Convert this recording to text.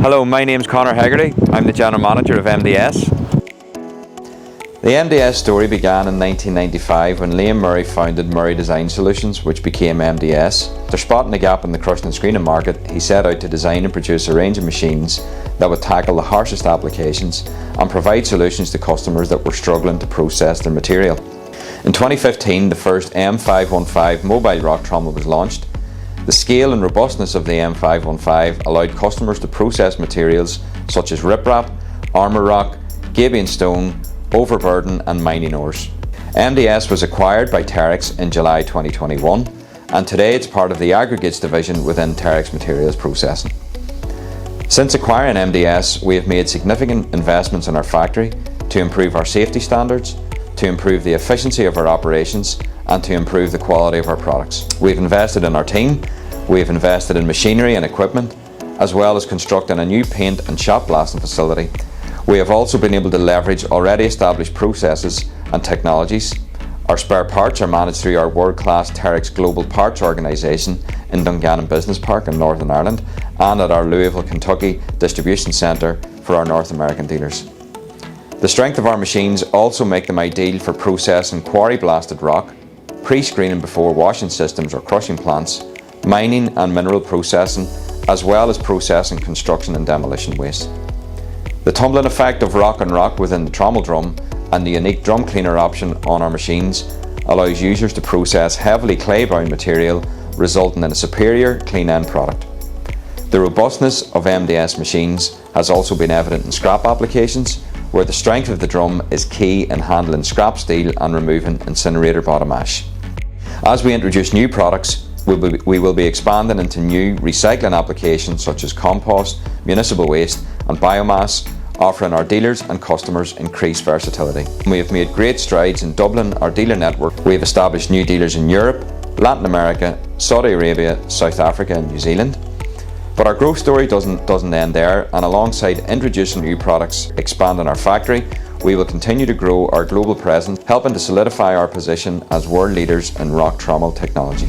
Hello, my name's Conor Hegarty. I'm the General Manager of MDS. The MDS story began in 1995 when Liam Murray founded Murray Design Solutions, which became MDS. After spotting a gap in the crushing and screening market, he set out to design and produce a range of machines that would tackle the harshest applications and provide solutions to customers that were struggling to process their material. In 2015, the first M515 mobile rock trommel was launched. The scale and robustness of the M515 allowed customers to process materials such as riprap, armour rock, gabion stone, overburden and mining ores. MDS was acquired by Terex in July 2021 and today it's part of the aggregates division within Terex Materials Processing. Since acquiring MDS, we have made significant investments in our factory to improve our safety standards, to improve the efficiency of our operations and to improve the quality of our products. We've invested in our team, we've invested in machinery and equipment, as well as constructing a new paint and shop blasting facility. We have also been able to leverage already established processes and technologies. Our spare parts are managed through our world-class Terex Global Parts organisation in Dungannon Business Park in Northern Ireland and at our Louisville, Kentucky distribution centre for our North American dealers. The strength of our machines also make them ideal for processing quarry blasted rock, pre-screening before washing systems or crushing plants, mining and mineral processing, as well as processing construction and demolition waste. The tumbling effect of rock and rock within the trommel drum and the unique drum cleaner option on our machines allows users to process heavily clay-bound material, resulting in a superior clean end product. The robustness of MDS machines has also been evident in scrap applications, where the strength of the drum is key in handling scrap steel and removing incinerator bottom ash. As we introduce new products, we will be expanding into new recycling applications such as compost, municipal waste and biomass, offering our dealers and customers increased versatility. We have made great strides in doubling our dealer network. We have established new dealers in Europe, Latin America, Saudi Arabia, South Africa and New Zealand. But our growth story doesn't end there, and alongside introducing new products, expanding our factory, we will continue to grow our global presence, helping to solidify our position as world leaders in rock trommel technology.